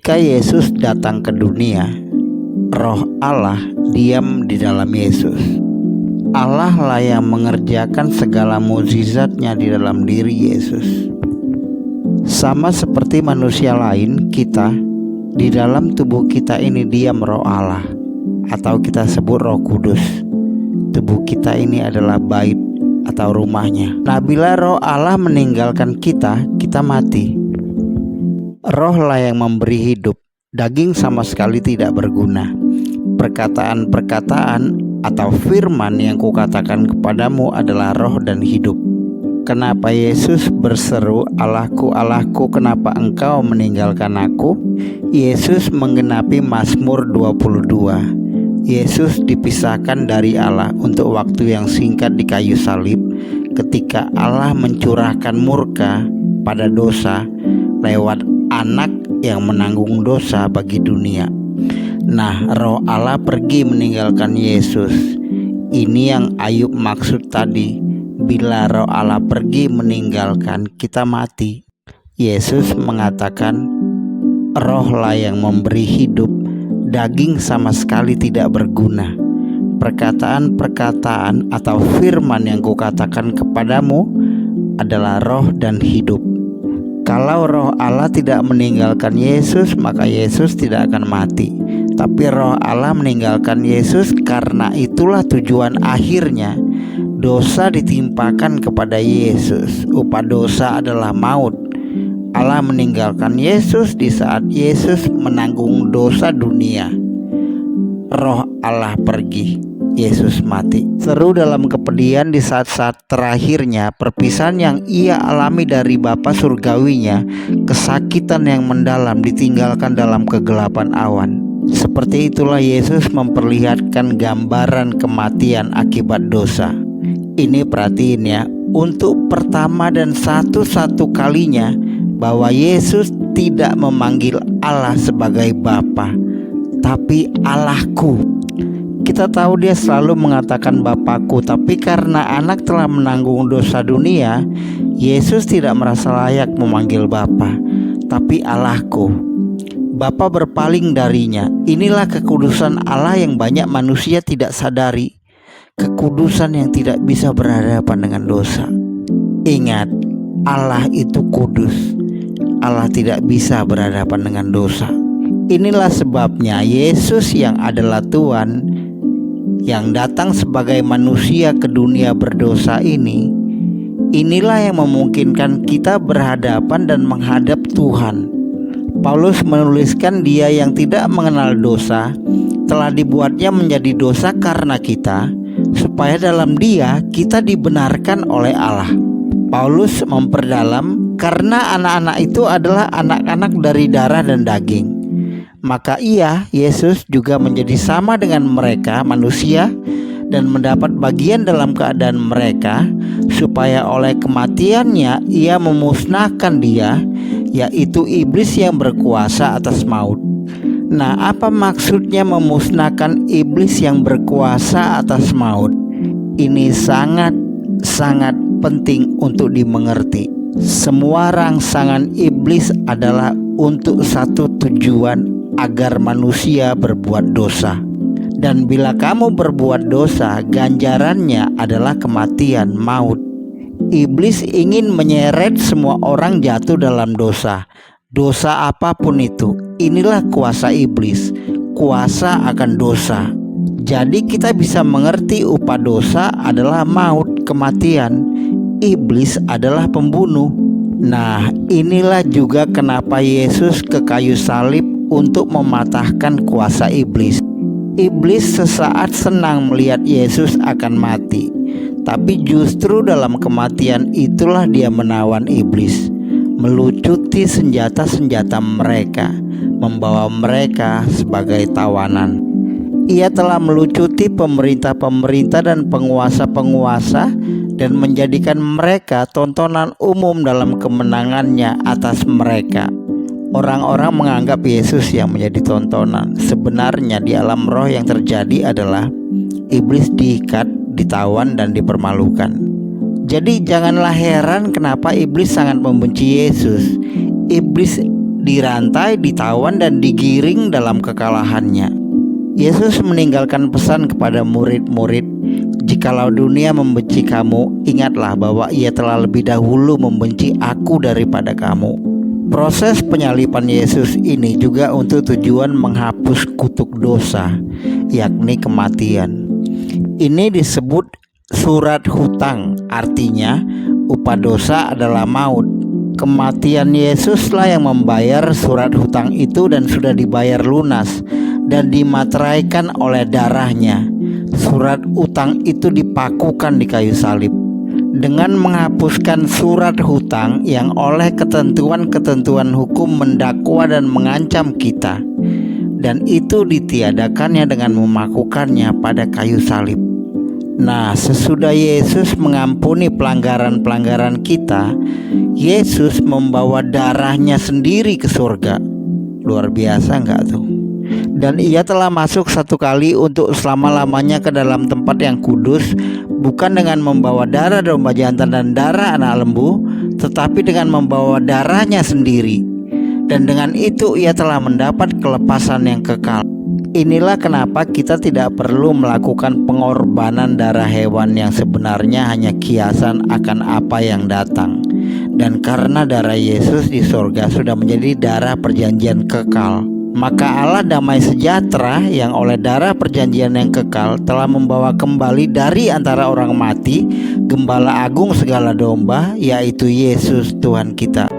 Ketika Yesus datang ke dunia, Roh Allah diam di dalam Yesus. Allah lah yang mengerjakan segala mukjizatnya di dalam diri Yesus. Sama seperti manusia lain, kita di dalam tubuh kita ini diam Roh Allah, atau kita sebut Roh Kudus. Tubuh kita ini adalah bait atau rumahnya. Nah, bila Roh Allah meninggalkan kita, kita mati. Roh lah yang memberi hidup, daging sama sekali tidak berguna. Perkataan-perkataan atau firman yang kukatakan kepadamu adalah roh dan hidup. Kenapa Yesus berseru, Allahku, Allahku, kenapa engkau meninggalkan aku? Yesus menggenapi Mazmur 22. Yesus dipisahkan dari Allah untuk waktu yang singkat di kayu salib ketika Allah mencurahkan murka pada dosa lewat anak yang menanggung dosa bagi dunia. Nah, Roh Allah pergi meninggalkan Yesus. Ini yang Ayub maksud tadi. Bila Roh Allah pergi meninggalkan, kita mati. Yesus mengatakan, Roh lah yang memberi hidup, daging sama sekali tidak berguna. Perkataan-perkataan atau firman yang kukatakan kepadamu adalah roh dan hidup. Kalau Roh Allah tidak meninggalkan Yesus, maka Yesus tidak akan mati. Tapi Roh Allah meninggalkan Yesus, karena itulah tujuan akhirnya dosa ditimpakan kepada Yesus. Upah dosa adalah maut. Allah meninggalkan Yesus di saat Yesus menanggung dosa dunia. Roh Allah pergi, Yesus mati. Seru dalam kepedihan di saat-saat terakhirnya, perpisahan yang ia alami dari Bapa surgawinya, kesakitan yang mendalam, ditinggalkan dalam kegelapan awan. Seperti itulah Yesus memperlihatkan gambaran kematian akibat dosa. Ini perhatiin ya, untuk pertama dan satu-satu kalinya bahwa Yesus tidak memanggil Allah sebagai Bapa, tapi Allahku. Kita tahu dia selalu mengatakan Bapakku, tapi karena anak telah menanggung dosa dunia, Yesus tidak merasa layak memanggil Bapa, tapi Allahku. Bapa berpaling darinya. Inilah kekudusan Allah yang banyak manusia tidak sadari. Kekudusan yang tidak bisa berhadapan dengan dosa. Ingat, Allah itu kudus. Allah tidak bisa berhadapan dengan dosa. Inilah sebabnya Yesus yang adalah Tuhan, yang datang sebagai manusia ke dunia berdosa ini, inilah yang memungkinkan kita berhadapan dan menghadap Tuhan. Paulus menuliskan dia yang tidak mengenal dosa telah dibuatnya menjadi dosa karena kita, supaya dalam dia kita dibenarkan oleh Allah. Paulus memperdalam, karena anak-anak itu adalah anak-anak dari darah dan daging, maka ia, Yesus, juga menjadi sama dengan mereka manusia dan mendapat bagian dalam keadaan mereka, supaya oleh kematiannya ia memusnahkan dia, yaitu iblis yang berkuasa atas maut. Nah, apa maksudnya memusnahkan iblis yang berkuasa atas maut? Ini sangat penting untuk dimengerti. Semua rangsangan iblis adalah untuk satu tujuan, agar manusia berbuat dosa. Dan bila kamu berbuat dosa, ganjarannya adalah kematian, maut. Iblis ingin menyeret semua orang jatuh dalam dosa. Dosa apapun itu, inilah kuasa iblis, kuasa akan dosa. Jadi kita bisa mengerti upah dosa adalah maut, kematian. Iblis adalah pembunuh. Nah, inilah juga kenapa Yesus ke kayu salib untuk mematahkan kuasa iblis. Iblis sesaat senang melihat Yesus akan mati, tapi justru dalam kematian itulah dia menawan iblis, melucuti senjata-senjata mereka, membawa mereka sebagai tawanan. Ia telah melucuti pemerintah-pemerintah dan penguasa-penguasa dan menjadikan mereka tontonan umum dalam kemenangannya atas mereka. Orang-orang menganggap Yesus yang menjadi tontonan. Sebenarnya di alam roh yang terjadi adalah iblis diikat, ditawan, dan dipermalukan. Jadi janganlah heran kenapa iblis sangat membenci Yesus. Iblis dirantai, ditawan, dan digiring dalam kekalahannya. Yesus meninggalkan pesan kepada murid-murid, "Jikalau dunia membenci kamu, ingatlah bahwa ia telah lebih dahulu membenci aku daripada kamu." Proses penyaliban Yesus ini juga untuk tujuan menghapus kutuk dosa, yakni kematian. Ini disebut surat hutang, artinya upah dosa adalah maut. Kematian Yesuslah yang membayar surat hutang itu dan sudah dibayar lunas dan dimateraikan oleh darahnya. Surat utang itu dipakukan di kayu salib. Dengan menghapuskan surat hutang yang oleh ketentuan-ketentuan hukum mendakwa dan mengancam kita, dan itu ditiadakannya dengan memakukannya pada kayu salib. Nah, sesudah Yesus mengampuni pelanggaran-pelanggaran kita, Yesus membawa darahnya sendiri ke surga. Luar biasa enggak tuh? Dan ia telah masuk satu kali untuk selama-lamanya ke dalam tempat yang kudus, bukan dengan membawa darah domba jantan dan darah anak lembu, tetapi dengan membawa darahnya sendiri. Dan dengan itu ia telah mendapat kelepasan yang kekal. Inilah kenapa kita tidak perlu melakukan pengorbanan darah hewan yang sebenarnya hanya kiasan akan apa yang datang. Dan karena darah Yesus di sorga sudah menjadi darah perjanjian kekal, maka Allah damai sejahtera yang oleh darah perjanjian yang kekal telah membawa kembali dari antara orang mati Gembala Agung segala domba, yaitu Yesus Tuhan kita.